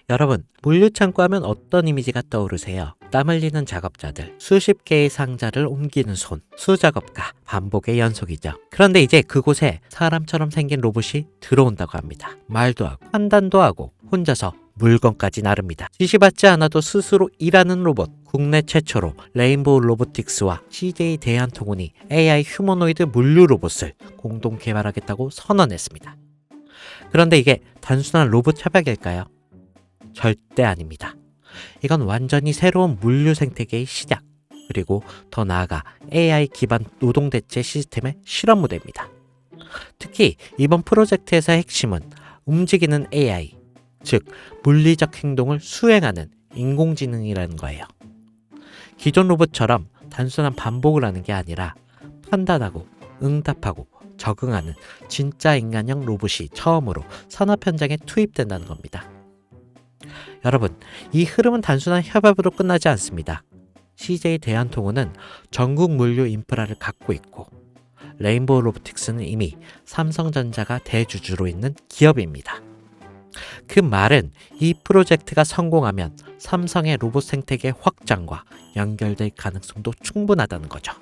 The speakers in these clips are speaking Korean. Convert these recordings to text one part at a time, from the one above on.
여러분, 물류창고 하면 어떤 이미지가 떠오르세요? 땀 흘리는 작업자들, 수십 개의 상자를 옮기는 손, 수작업과 반복의 연속이죠. 그런데 이제 그곳에 사람처럼 생긴 로봇이 들어온다고 합니다. 말도 하고, 판단도 하고, 혼자서 물건까지 나릅니다. 지시받지 않아도 스스로 일하는 로봇. 국내 최초로 레인보우 로보틱스와 CJ 대한통운이 AI 휴머노이드 물류 로봇을 공동 개발하겠다고 선언했습니다. 그런데 이게 단순한 로봇 협약일까요? 절대 아닙니다. 이건 완전히 새로운 물류 생태계의 시작, 그리고 더 나아가 AI 기반 노동 대체 시스템의 실험 무대입니다. 특히 이번 프로젝트에서의 핵심은 움직이는 AI, 즉 물리적 행동을 수행하는 인공지능이라는 거예요. 기존 로봇처럼 단순한 반복을 하는 게 아니라 판단하고 응답하고 적응하는 진짜 인간형 로봇이 처음으로 산업 현장에 투입된다는 겁니다. 여러분, 이 흐름은 단순한 협업으로 끝나지 않습니다. CJ 대한통운은 전국 물류 인프라를 갖고 있고, 레인보우 로보틱스는 이미 삼성전자가 대주주로 있는 기업입니다. 그 말은 이 프로젝트가 성공하면 삼성의 로봇 생태계 확장과 연결될 가능성도 충분하다는 거죠.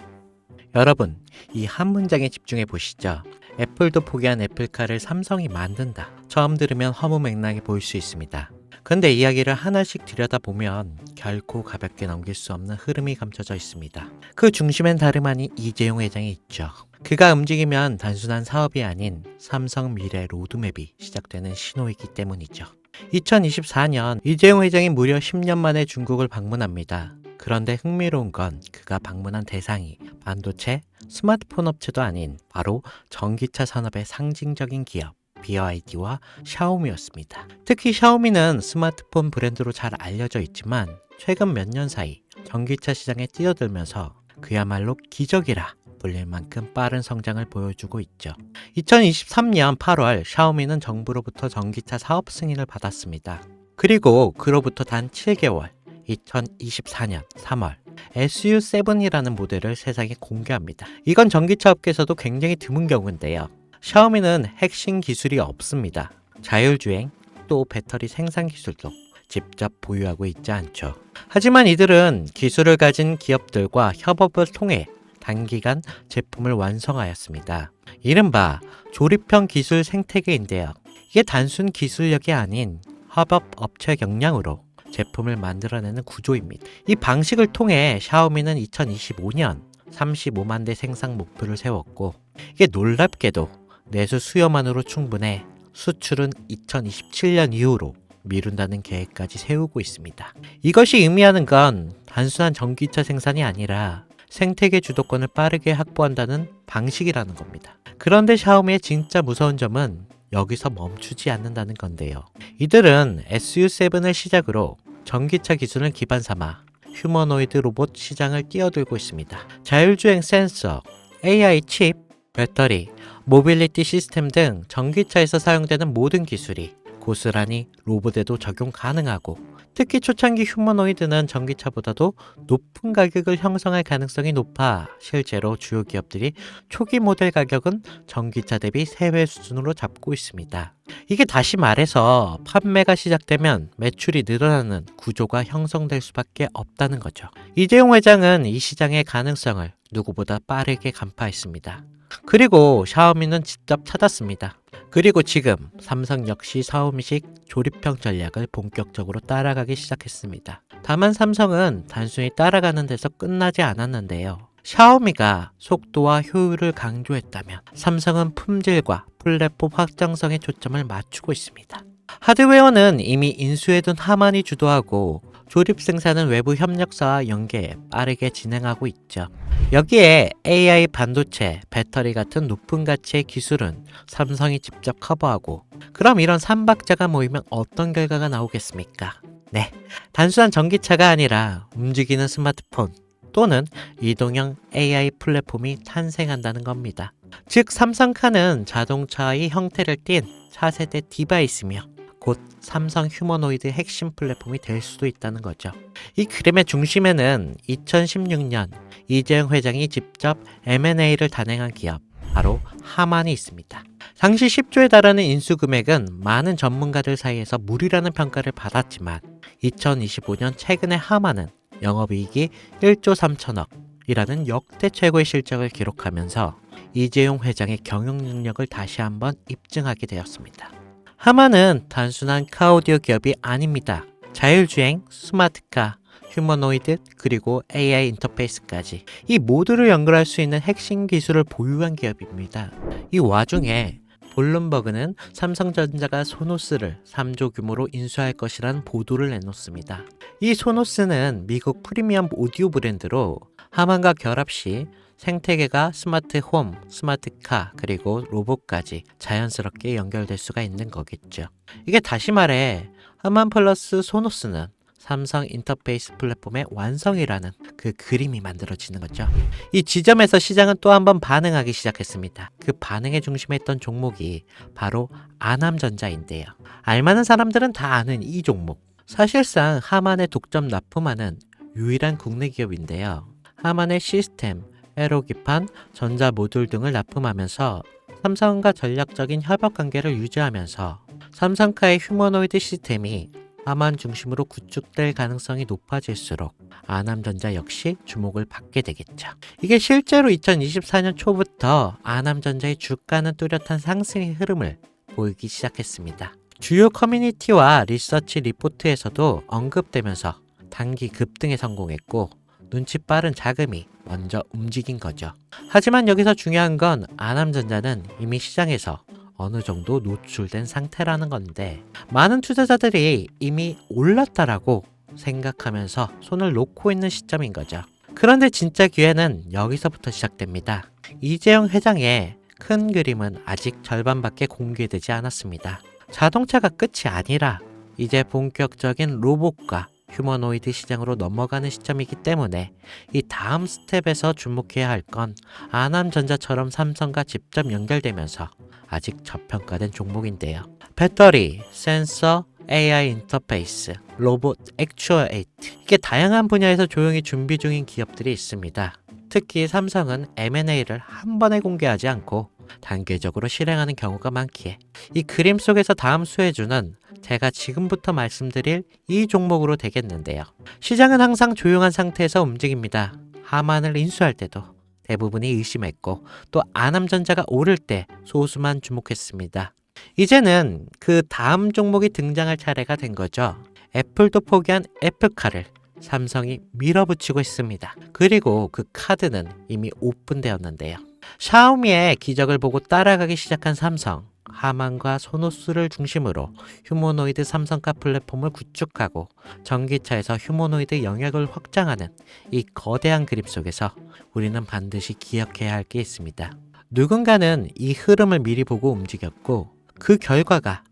여러분, 이 한 문장에 집중해 보시죠. 애플도 포기한 애플카를 삼성이 만든다. 처음 들으면 허무맹랑해 보일 수 있습니다. 근데 이야기를 하나씩 들여다보면 결코 가볍게 넘길 수 없는 흐름이 감춰져 있습니다. 그 중심엔 다름 아닌 이재용 회장이 있죠. 그가 움직이면 단순한 사업이 아닌 삼성 미래 로드맵이 시작되는 신호이기 때문이죠. 2024년 이재용 회장이 무려 10년 만에 중국을 방문합니다. 그런데 흥미로운 건 그가 방문한 대상이 반도체, 스마트폰 업체도 아닌 바로 전기차 산업의 상징적인 기업 BYD와 샤오미였습니다. 특히 샤오미는 스마트폰 브랜드로 잘 알려져 있지만 최근 몇 년 사이 전기차 시장에 뛰어들면서 그야말로 기적이라 불릴 만큼 빠른 성장을 보여주고 있죠. 2023년 8월 샤오미는 정부로부터 전기차 사업 승인을 받았습니다. 그리고 그로부터 단 7개월 2024년 3월 SU7이라는 모델을 세상에 공개합니다. 이건 전기차 업계에서도 굉장히 드문 경우인데요. 샤오미는 핵심 기술이 없습니다. 자율주행, 또 배터리 생산 기술도 직접 보유하고 있지 않죠. 하지만 이들은 기술을 가진 기업들과 협업을 통해 단기간 제품을 완성하였습니다. 이른바 조립형 기술 생태계인데요. 이게 단순 기술력이 아닌 협업 업체 역량으로 제품을 만들어내는 구조입니다. 이 방식을 통해 샤오미는 2025년 35만 대 생산 목표를 세웠고, 이게 놀랍게도 내수 수요만으로 충분해 수출은 2027년 이후로 미룬다는 계획까지 세우고 있습니다. 이것이 의미하는 건 단순한 전기차 생산이 아니라 생태계 주도권을 빠르게 확보한다는 방식이라는 겁니다. 그런데 샤오미의 진짜 무서운 점은 여기서 멈추지 않는다는 건데요. 이들은 SU7을 시작으로 전기차 기술을 기반 삼아 휴머노이드 로봇 시장을 뛰어들고 있습니다. 자율주행 센서, AI 칩, 배터리, 모빌리티 시스템 등 전기차에서 사용되는 모든 기술이 고스란히 로봇에도 적용 가능하고, 특히 초창기 휴머노이드는 전기차보다도 높은 가격을 형성할 가능성이 높아 실제로 주요 기업들이 초기 모델 가격은 전기차 대비 3배 수준으로 잡고 있습니다. 이게 다시 말해서 판매가 시작되면 매출이 늘어나는 구조가 형성될 수밖에 없다는 거죠. 이재용 회장은 이 시장의 가능성을 누구보다 빠르게 간파했습니다. 그리고 샤오미는 직접 찾았습니다. 그리고 지금 삼성 역시 샤오미식 조립형 전략을 본격적으로 따라가기 시작했습니다. 다만 삼성은 단순히 따라가는 데서 끝나지 않았는데요. 샤오미가 속도와 효율을 강조했다면 삼성은 품질과 플랫폼 확장성에 초점을 맞추고 있습니다. 하드웨어는 이미 인수해둔 하만이 주도하고, 조립 생산은 외부 협력사와 연계 빠르게 진행하고 있죠. 여기에 AI 반도체, 배터리 같은 높은 가치의 기술은 삼성이 직접 커버하고, 그럼 이런 삼박자가 모이면 어떤 결과가 나오겠습니까? 네, 단순한 전기차가 아니라 움직이는 스마트폰 또는 이동형 AI 플랫폼이 탄생한다는 겁니다. 즉 삼성카는 자동차의 형태를 띤 차세대 디바이스며 곧 삼성 휴머노이드 핵심 플랫폼이 될 수도 있다는 거죠. 이 그림의 중심에는 2016년 이재용 회장이 직접 M&A를 단행한 기업 바로 하만이 있습니다. 당시 10조에 달하는 인수 금액은 많은 전문가들 사이에서 무리라는 평가를 받았지만 2025년 최근에 하만은 영업이익이 1조 3천억 이라는 역대 최고의 실적을 기록하면서 이재용 회장의 경영 능력을 다시 한번 입증하게 되었습니다. 하만은 단순한 카오디오 기업이 아닙니다. 자율주행, 스마트카, 휴머노이드, 그리고 AI 인터페이스까지 이 모두를 연결할 수 있는 핵심 기술을 보유한 기업입니다. 이 와중에 블룸버그는 삼성전자가 소노스를 3조 규모로 인수할 것이라는 보도를 내놓습니다. 이 소노스는 미국 프리미엄 오디오 브랜드로 하만과 결합 시 생태계가 스마트 홈, 스마트카, 그리고 로봇까지 자연스럽게 연결될 수가 있는 거겠죠. 이게 다시 말해 하만 플러스 소노스는 삼성 인터페이스 플랫폼의 완성이라는 그 그림이 만들어지는 거죠. 이 지점에서 시장은 또 한 번 반응하기 시작했습니다. 그 반응의 중심에 있던 종목이 바로 아남전자인데요. 알만한 사람들은 다 아는 이 종목. 사실상 하만에 독점 납품하는 유일한 국내 기업인데요. 하만의 시스템, 에로기판, 전자 모듈 등을 납품하면서 삼성과 전략적인 협업 관계를 유지하면서 삼성카의 휴머노이드 시스템이 하만 중심으로 구축될 가능성이 높아질수록 아남전자 역시 주목을 받게 되겠죠. 이게 실제로 2024년 초부터 아남전자의 주가는 뚜렷한 상승의 흐름을 보이기 시작했습니다. 주요 커뮤니티와 리서치 리포트에서도 언급되면서 단기 급등에 성공했고 눈치 빠른 자금이 먼저 움직인 거죠. 하지만 여기서 중요한 건 아남전자는 이미 시장에서 어느 정도 노출된 상태라는 건데 많은 투자자들이 이미 올랐다라고 생각하면서 손을 놓고 있는 시점인 거죠. 그런데 진짜 기회는 여기서부터 시작됩니다. 이재용 회장의 큰 그림은 아직 절반밖에 공개되지 않았습니다. 자동차가 끝이 아니라 이제 본격적인 로봇과 휴머노이드 시장으로 넘어가는 시점이기 때문에 이 다음 스텝에서 주목해야 할 건 아남전자처럼 삼성과 직접 연결되면서 아직 저평가된 종목인데요. 배터리, 센서, AI 인터페이스, 로봇, 액추어에이트 이게 다양한 분야에서 조용히 준비 중인 기업들이 있습니다. 특히 삼성은 M&A를 한 번에 공개하지 않고 단계적으로 실행하는 경우가 많기에 이 그림 속에서 다음 수혜주는 제가 지금부터 말씀드릴 이 종목으로 되겠는데요. 시장은 항상 조용한 상태에서 움직입니다. 하만을 인수할 때도 대부분이 의심했고 또 아남전자가 오를 때 소수만 주목했습니다. 이제는 그 다음 종목이 등장할 차례가 된 거죠. 애플도 포기한 애플카를 삼성이 밀어붙이고 있습니다. 그리고 그 카드는 이미 오픈되었는데요. 샤오미의 기적을 보고 따라가기 시작한 삼성, 하만과 소노스를 중심으로 휴머노이드 삼성카 플랫폼을 구축하고 전기차에서 휴머노이드 영역을 확장하는 이 거대한 그림 속에서 우리는 반드시 기억해야 할 게 있습니다. 누군가는 이 흐름을 미리 보고 움직였고 그 결과가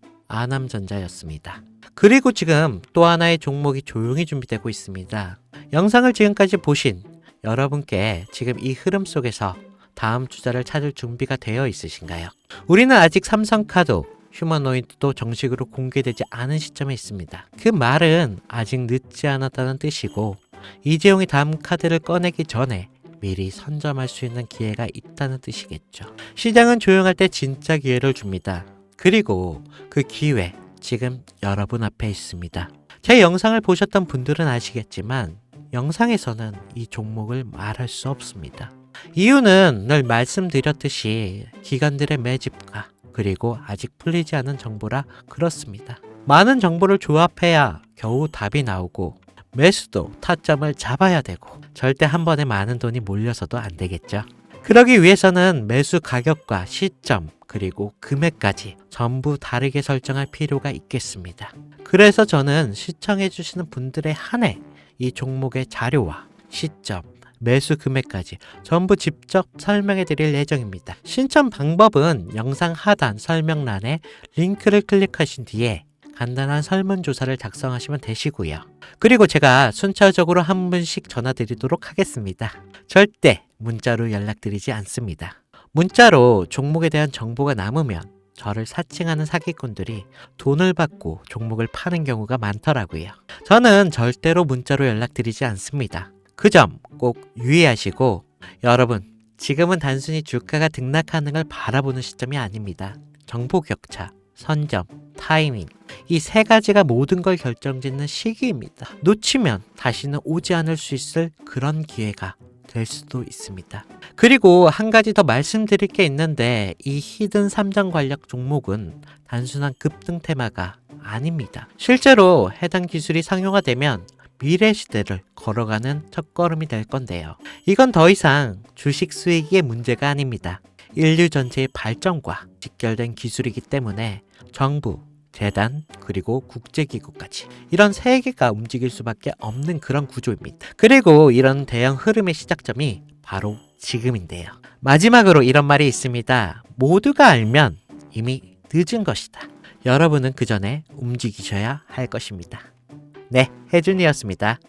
아남전자였습니다. 그리고 지금 또 하나의 종목이 조용히 준비되고 있습니다. 영상을 지금까지 보신 여러분께 지금 이 흐름 속에서 다음 투자를 찾을 준비가 되어 있으신가요? 우리는 아직 삼성카도 휴머노이드도 정식으로 공개되지 않은 시점에 있습니다. 그 말은 아직 늦지 않았다는 뜻이고 이재용이 다음 카드를 꺼내기 전에 미리 선점할 수 있는 기회가 있다는 뜻이겠죠. 시장은 조용할 때 진짜 기회를 줍니다. 그리고 그 기회 지금 여러분 앞에 있습니다. 제 영상을 보셨던 분들은 아시겠지만 영상에서는 이 종목을 말할 수 없습니다. 이유는 늘 말씀드렸듯이 기관들의 매집과 그리고 아직 풀리지 않은 정보라 그렇습니다. 많은 정보를 조합해야 겨우 답이 나오고 매수도 타점을 잡아야 되고 절대 한 번에 많은 돈이 몰려서도 안 되겠죠. 그러기 위해서는 매수 가격과 시점 그리고 금액까지 전부 다르게 설정할 필요가 있겠습니다. 그래서 저는 시청해주시는 분들에 한해 이 종목의 자료와 시점, 매수 금액까지 전부 직접 설명해 드릴 예정입니다. 신청 방법은 영상 하단 설명란에 링크를 클릭하신 뒤에 간단한 설문조사를 작성하시면 되시고요. 그리고 제가 순차적으로 한 분씩 전화 드리도록 하겠습니다. 절대 문자로 연락드리지 않습니다. 문자로 종목에 대한 정보가 남으면 저를 사칭하는 사기꾼들이 돈을 받고 종목을 파는 경우가 많더라고요. 저는 절대로 문자로 연락드리지 않습니다. 그 점 꼭 유의하시고 여러분 지금은 단순히 주가가 등락하는 걸 바라보는 시점이 아닙니다. 정보 격차, 선점, 타이밍, 이 세 가지가 모든 걸 결정짓는 시기입니다. 놓치면 다시는 오지 않을 수 있을 그런 기회가 될 수도 있습니다. 그리고 한 가지 더 말씀드릴 게 있는데, 이 히든 삼정 관련 종목은 단순한 급등 테마가 아닙니다. 실제로 해당 기술이 상용화되면 미래 시대를 걸어가는 첫걸음이 될 건데요. 이건 더 이상 주식 수익의 문제가 아닙니다. 인류 전체의 발전과 직결된 기술이기 때문에 정부, 재단, 그리고 국제기구까지 이런 세 개가 움직일 수밖에 없는 그런 구조입니다. 그리고 이런 대형 흐름의 시작점이 바로 지금인데요. 마지막으로 이런 말이 있습니다. 모두가 알면 이미 늦은 것이다. 여러분은 그 전에 움직이셔야 할 것입니다. 네, 혜준이었습니다.